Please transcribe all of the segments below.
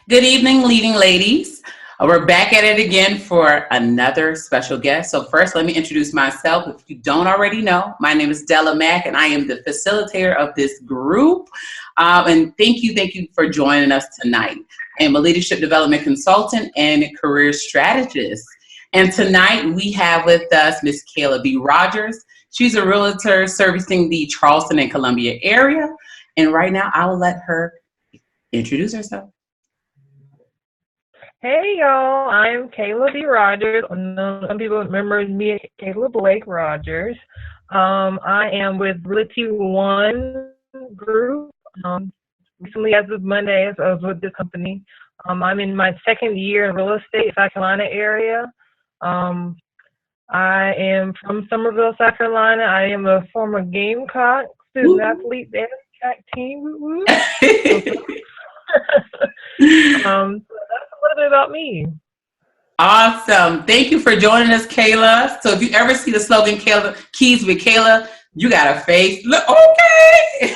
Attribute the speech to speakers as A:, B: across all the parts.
A: Good evening, leading ladies. We're back at it again for another special guest. So first, let me introduce myself. If you don't already know, my name is Della Mack, and I am the facilitator of this group. And thank you for joining us tonight. I am a leadership development consultant and career strategist. And tonight we have with us Miss Kayla B. Rogers. She's a realtor servicing the Charleston and Columbia area. And right now, I will let her introduce herself.
B: Hey y'all, I'm Kayla B. Rogers. Some people remember me as Kayla Blake Rogers. I am with Realty One Group. Recently, as of Monday, I was with this company. I'm in my second year in real estate, South Carolina area. I am from Summerville, South Carolina. I am a former Gamecock student athlete there, track team. So that's a little bit about me.
A: Awesome. Thank you for joining us, Kayla. So if you ever see the slogan Kayla Keys with Kayla, you got a face. Look, okay.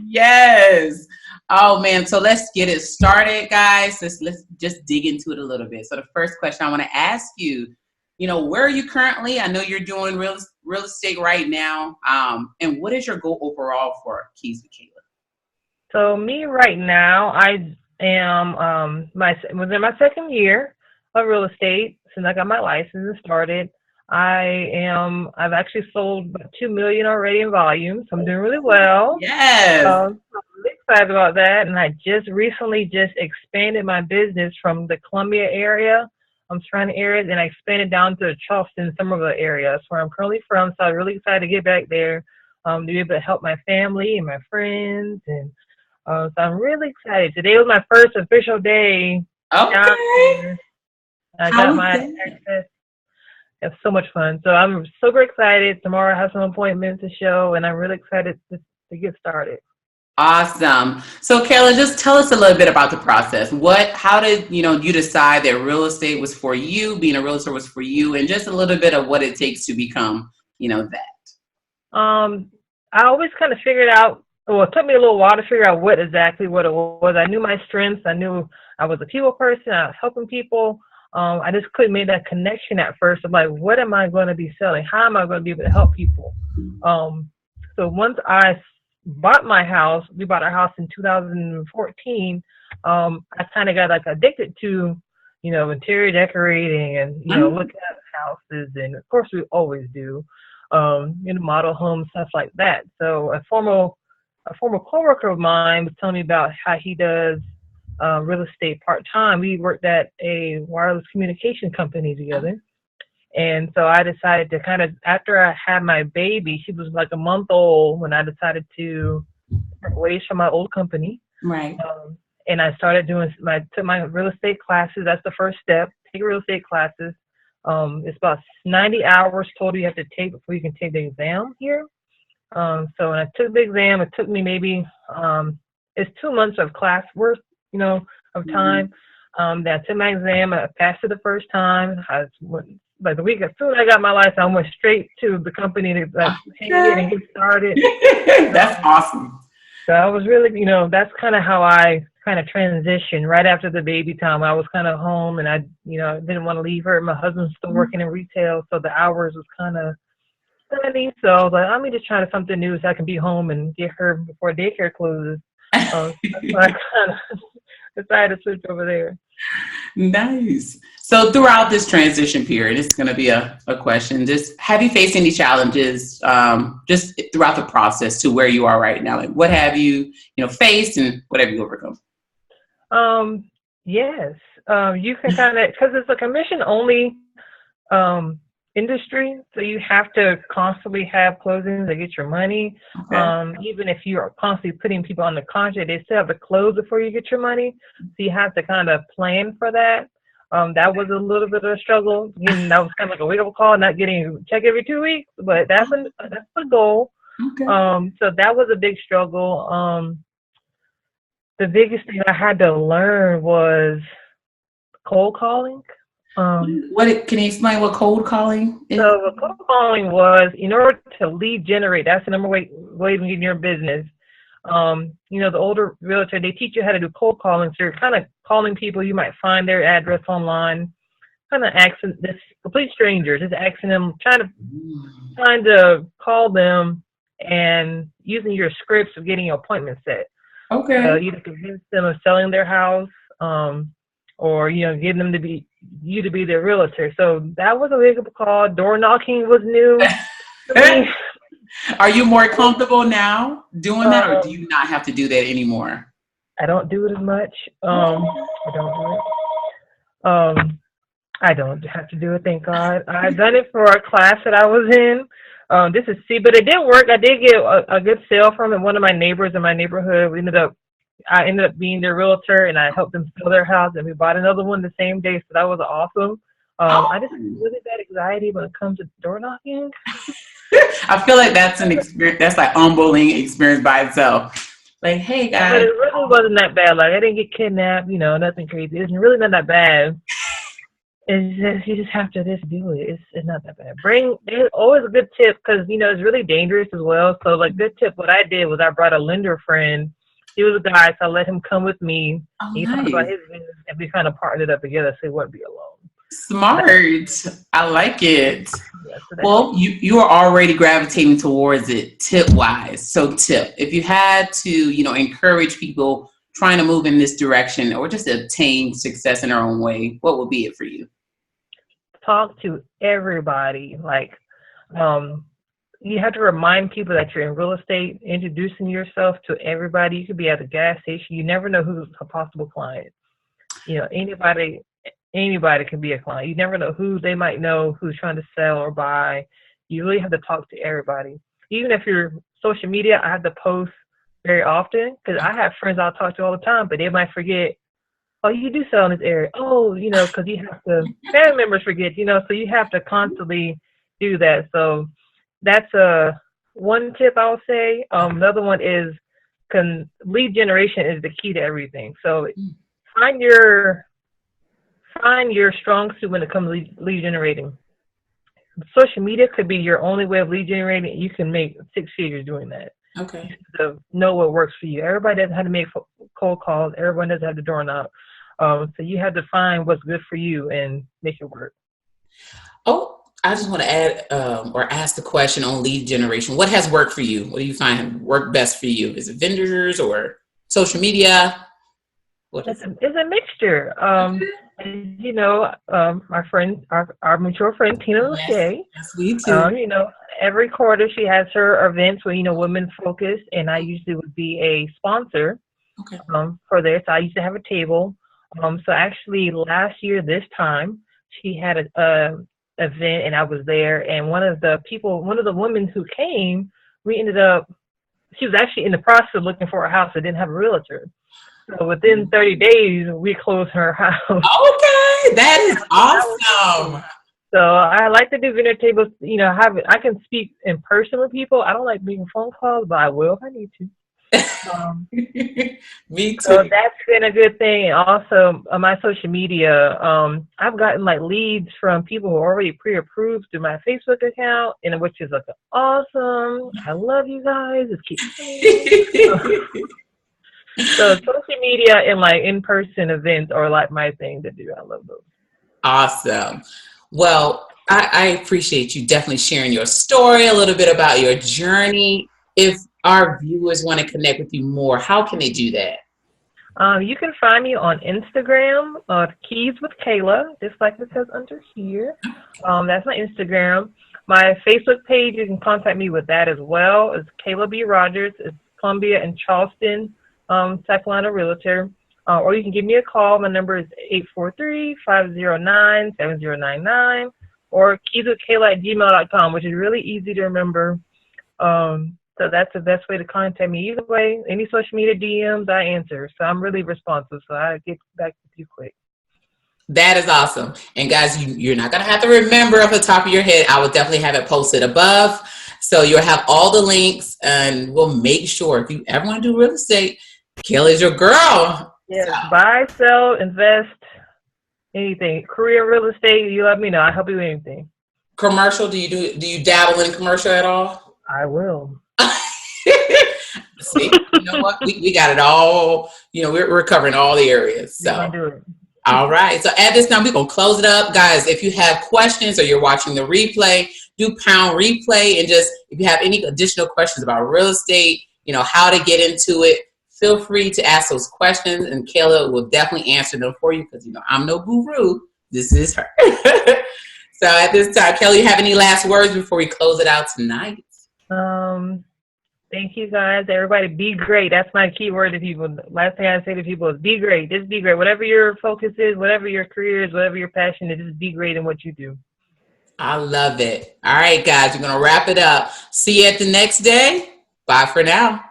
A: Yes. Oh man. So let's get it started, guys. Let's just dig into it a little bit. So the first question I want to ask you, where are you currently? I know you're doing real estate right now. And what is your goal overall for Keys with Kayla?
B: So me right now, I am was in my second year of real estate since I got my license and started. I've actually sold about $2 million already in volume, so I'm doing really well.
A: Yes.
B: I'm really excited about that, and I just recently expanded my business from the Columbia area, surrounding areas, and I expanded down to the Charleston, Somerville area. That's where I'm currently from. So I'm really excited to get back there, to be able to help my family and my friends, and so I'm really excited. Today was my first official day down here. I got my access. It's so much fun. So I'm super excited. Tomorrow I have some appointments to show, and I'm really excited to get started.
A: Awesome. So Kayla, just tell us a little bit about the process. How did you decide that real estate was for you, being a realtor was for you, and just a little bit of what it takes to become, that?
B: I always kind of figured out. Well, it took me a little while to figure out what it was. I knew my strengths. I knew I was a people person. I was helping people. I just couldn't make that connection at first of like, what am I going to be selling? How am I going to be able to help people? So once I bought my house, we bought our house in 2014. I kind of got like addicted to, interior decorating and, looking at houses. And of course we always do, model homes, stuff like that. So a former coworker of mine was telling me about how he does real estate part-time. We worked at a wireless communication company together. And so I decided to after I had my baby, she was like a month old when I decided to part ways from my old company.
A: Right.
B: And I started took my real estate classes. That's the first step, take real estate classes. It's about 90 hours total you have to take before you can take the exam here. So when I took the exam, it took me maybe, it's 2 months of class worth, of time. Then I took my exam. I passed it the first time. The week as soon as I got my license, I went straight to the company to pay it and get started.
A: That's awesome.
B: So I was really, that's kind of how I kind of transitioned right after the baby time. I was kind of home and I didn't want to leave her. My husband's still working in retail, so the hours was kind of study. So I was like, let me just try something new so I can be home and get her before daycare closes. So I kind of decided to switch over there.
A: Nice. So throughout this transition period, it's going to be a question. Just have you faced any challenges just throughout the process to where you are right now? Like what have you, faced and what have you overcome?
B: Yes. You can because it's a commission only industry, so you have to constantly have closings to get your money. Okay. Even if you are constantly putting people on the contract, they still have to close before you get your money. So you have to kind of plan for that. That was a little bit of a struggle. That was kind of like a wake-up call, not getting a check every 2 weeks, but that's the goal. Okay. So that was a big struggle. The biggest thing I had to learn was cold calling.
A: Can you explain what cold calling is?
B: So what cold calling was, in order to lead generate, that's the number way to get in your business. The older realtor, they teach you how to do cold calling. So you're kind of calling people. You might find their address online, kind of asking this complete strangers, just asking them, trying to call them and using your scripts of getting your appointment set.
A: Okay.
B: Either convince them of selling their house, or getting them to be their realtor. So that was a wake up call. Door knocking was new to me.
A: Are you more comfortable now doing that, or do
B: Um,
A: you not have to do that anymore?
B: I don't do it as much. I don't do it. I don't have to do it, thank God. I've done it for a class that I was in. But it did work. I did get a good sale from it. One of my neighbors in my neighborhood, I ended up being their realtor, and I helped them sell their house, and we bought another one the same day. So that was awesome. I just have really bad anxiety when it comes to door knocking.
A: I feel like that's an experience. That's like humbling experience by itself. Like, hey
B: But
A: guys.
B: it really wasn't that bad. Like I didn't get kidnapped, nothing crazy. It's really not that bad. It's just you just have to just do it. It's not that bad. There's always a good tip because it's really dangerous as well. So like good tip, what I did was I brought a lender friend. He was a guy, so I let him come with me.
A: Oh,
B: He talked about his business, and we kind of partnered up together, so he wouldn't be alone.
A: smart. I like it.
B: Yeah, so
A: Well, you are already gravitating towards it tip wise. So if you had to, encourage people trying to move in this direction or just obtain success in their own way, what would be it for you?
B: talk to everybody. Like, you have to remind people that you're in real estate, introducing yourself to everybody. You could be at a gas station. You never know who's a possible client. Anybody can be a client. You never know who they might know who's trying to sell or buy. You really have to talk to everybody. Even if you're social media, I have to post very often because I have friends I'll talk to all the time, but they might forget, oh, you do sell in this area. Oh, because you have to, family members forget, so you have to constantly do that. So that's one tip I would say. Another one is lead generation is the key to everything. So find your strong suit when it comes to lead generating. Social media could be your only way of lead generating. You can make 6 figures doing that.
A: Okay.
B: So know what works for you. Everybody doesn't have to make cold calls. Everyone doesn't have to door knock. So you have to find what's good for you and make it work.
A: Oh, I just want to add or ask the question on lead generation. What has worked for you? What do you find worked best for you? Is it vendors or social media?
B: It's a mixture. Our mutual friend Tina Lachey.
A: Yes, we too.
B: Every quarter she has her events where women focus, and I usually would be a sponsor.
A: Okay.
B: For this. I used to have a table. So actually last year this time she had a event and I was there, and one of the women who came, she was actually in the process of looking for a house that didn't have a realtor. So within 30 days we closed her house.
A: Okay, that is awesome.
B: So I like to do dinner tables. I can speak in person with people. I don't like making phone calls, but I will if I need to.
A: Me too.
B: So that's been a good thing. And also on my social media, I've gotten like leads from people who are already pre-approved through my Facebook account, and which is like awesome. I love you guys. Just keep So social media and like in-person events are like my thing to do. I love those.
A: Awesome. Well, I appreciate you definitely sharing your story, a little bit about your journey. If our viewers want to connect with you more, how can they do that?
B: You can find me on Instagram, Keys with Kayla, just like it says under here. That's my Instagram. My Facebook page, you can contact me with that as well. It's Kayla B. Rogers. It's Columbia and Charleston, South Carolina Realtor. Or you can give me a call. My number is 843-509-7099, or keyswithkayla@gmail.com, which is really easy to remember. So that's the best way to contact me. Either way, any social media DMs, I answer. So I'm really responsive. So I get back with you quick.
A: That is awesome. And guys, you're not going to have to remember off the top of your head. I will definitely have it posted above. So you'll have all the links, and we'll make sure if you ever want to do real estate, Kayla is your girl.
B: Yes, so. Buy, sell, invest, anything. Career real estate, you let me know. I'll help you with anything.
A: Commercial, do you dabble in commercial at all?
B: I will.
A: See, know what? We got it all. We're covering all the areas.
B: We're
A: So.
B: gonna do it.
A: All right. So at this time, we're going to close it up. Guys, if you have questions or you're watching the replay, do pound replay. And just if you have any additional questions about real estate, how to get into it, feel free to ask those questions. And Kayla will definitely answer them for you because, I'm no guru. This is her. So at this time, Kayla, you have any last words before we close it out tonight?
B: Thank you, guys. Everybody, be great. That's my key word to people. Last thing I say to people is be great. Just be great. Whatever your focus is, whatever your career is, whatever your passion is, just be great in what you do.
A: I love it. All right, guys, we're going to wrap it up. See you at the next day. Bye for now.